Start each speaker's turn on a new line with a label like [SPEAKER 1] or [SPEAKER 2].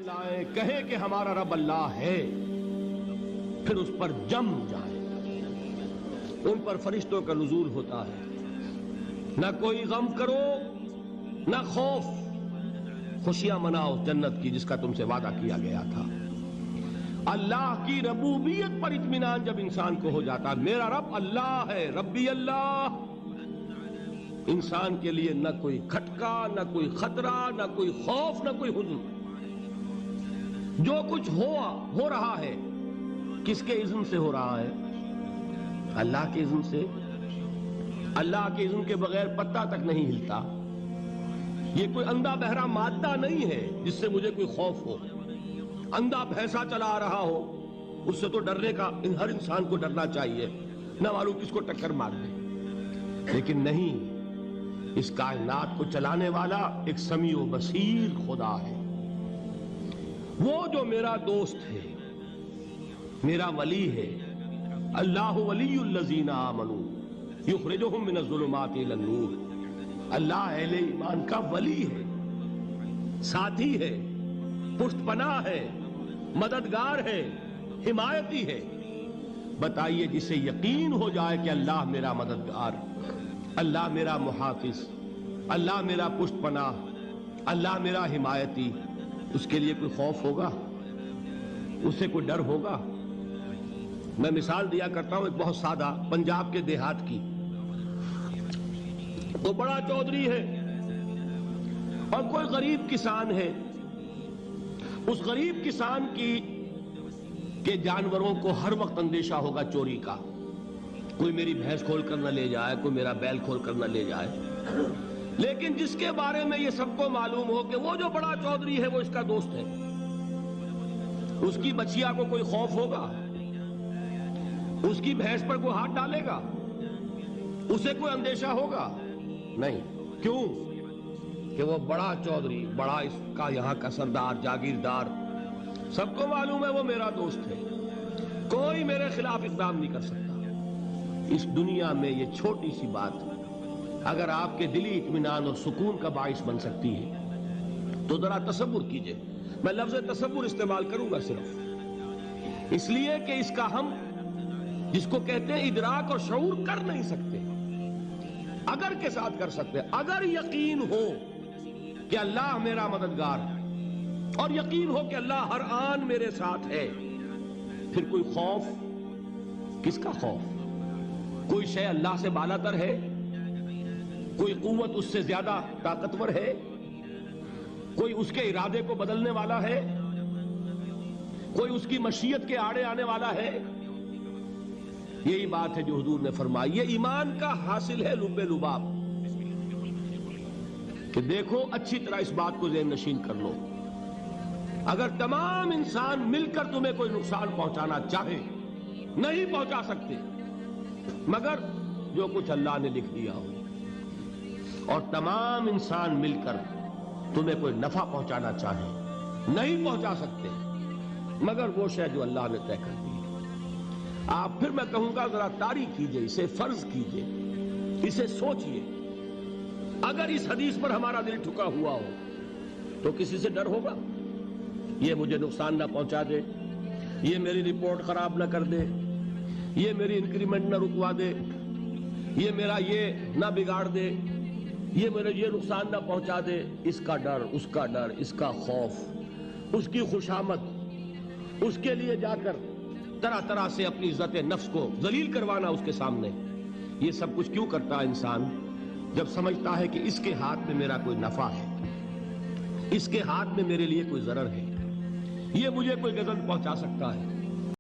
[SPEAKER 1] لائیں کہیں کہ ہمارا رب اللہ ہے، پھر اس پر جم جائیں۔ ان پر فرشتوں کا نزول ہوتا ہے، نہ کوئی غم کرو نہ خوف، خوشیاں مناؤ جنت کی جس کا تم سے وعدہ کیا گیا تھا۔ اللہ کی ربوبیت پر اطمینان جب انسان کو ہو جاتا، میرا رب اللہ ہے، ربی اللہ، انسان کے لیے نہ کوئی کھٹکا، نہ کوئی خطرہ، نہ کوئی خوف، نہ کوئی حزن۔ جو کچھ ہو رہا ہے کس کے اذن سے ہو رہا ہے؟ اللہ کے اذن سے۔ اللہ کے اذن کے بغیر پتہ تک نہیں ہلتا۔ یہ کوئی اندھا بہرا مادہ نہیں ہے جس سے مجھے کوئی خوف ہو۔ اندھا بھینسا چلا آ رہا ہو اس سے تو ڈرنے کا ہر انسان کو ڈرنا چاہیے، نہ معلوم کس کو ٹکر مار دے۔ لیکن نہیں، اس کائنات کو چلانے والا ایک سمیع و بصیر خدا ہے، وہ جو میرا دوست ہے، میرا ولی ہے۔ اللہ ولی الذین آمنوا یخرجہم من الظلمات الی النور۔ اللہ اہل ایمان کا ولی ہے، ساتھی ہے، پشت پناہ ہے، مددگار ہے، حمایتی ہے۔ بتائیے جسے یقین ہو جائے کہ اللہ میرا مددگار، اللہ میرا محافظ، اللہ میرا پشت پناہ، اللہ میرا حمایتی، اس کے لیے کوئی خوف ہوگا؟ اس سے کوئی ڈر ہوگا؟ میں مثال دیا کرتا ہوں ایک بہت سادہ، پنجاب کے دیہات کی۔ وہ بڑا چودھری ہے اور کوئی غریب کسان ہے۔ اس غریب کسان کے جانوروں کو ہر وقت اندیشہ ہوگا چوری کا، کوئی میری بھینس کھول کر نہ لے جائے، کوئی میرا بیل کھول کر نہ لے جائے۔ لیکن جس کے بارے میں یہ سب کو معلوم ہو کہ وہ جو بڑا چودھری ہے وہ اس کا دوست ہے، اس کی بچیا کو کوئی خوف ہوگا؟ اس کی بھینس پر کوئی ہاتھ ڈالے گا؟ اسے کوئی اندیشہ ہوگا؟ نہیں۔ کیوں؟ کہ وہ بڑا چودھری، بڑا اس کا یہاں کا سردار، جاگیردار، سب کو معلوم ہے وہ میرا دوست ہے، کوئی میرے خلاف اقدام نہیں کر سکتا۔ اس دنیا میں یہ چھوٹی سی بات اگر آپ کے دلی اطمینان اور سکون کا باعث بن سکتی ہے تو ذرا تصور کیجئے۔ میں لفظ تصور استعمال کروں گا صرف اس لیے کہ اس کا ہم جس کو کہتے ہیں ادراک اور شعور کر نہیں سکتے، اگر کے ساتھ کر سکتے۔ اگر یقین ہو کہ اللہ میرا مددگار اور یقین ہو کہ اللہ ہر آن میرے ساتھ ہے، پھر کوئی خوف، کس کا خوف؟ کوئی شے اللہ سے بالا تر ہے؟ کوئی قوت اس سے زیادہ طاقتور ہے؟ کوئی اس کے ارادے کو بدلنے والا ہے؟ کوئی اس کی مشیت کے آڑے آنے والا ہے؟ یہی بات ہے جو حضور نے فرمائی۔ یہ ایمان کا حاصل ہے لب لباب، کہ دیکھو اچھی طرح اس بات کو ذہن نشین کر لو، اگر تمام انسان مل کر تمہیں کوئی نقصان پہنچانا چاہے نہیں پہنچا سکتے، مگر جو کچھ اللہ نے لکھ دیا ہو، اور تمام انسان مل کر تمہیں کوئی نفع پہنچانا چاہے نہیں پہنچا سکتے، مگر وہ شے جو اللہ نے طے کر دی۔ آپ پھر میں کہوں گا ذرا طاری کیجئے، اسے فرض کیجئے، اسے سوچئے۔ اگر اس حدیث پر ہمارا دل ٹھکا ہوا ہو تو کسی سے ڈر ہوگا؟ یہ مجھے نقصان نہ پہنچا دے، یہ میری رپورٹ خراب نہ کر دے، یہ میری انکریمنٹ نہ رکوا دے، یہ میرا یہ نہ بگاڑ دے، یہ میرے یہ نقصان نہ پہنچا دے۔ اس کا ڈر، اس کا ڈر، اس کا خوف، اس کی خوشامد، اس کے لیے جا کر طرح طرح سے اپنی عزت نفس کو ذلیل کروانا اس کے سامنے، یہ سب کچھ کیوں کرتا ہے انسان؟ جب سمجھتا ہے کہ اس کے ہاتھ میں میرا کوئی نفع ہے، اس کے ہاتھ میں میرے لیے کوئی ضرر ہے، یہ مجھے کوئی غضب پہنچا سکتا ہے،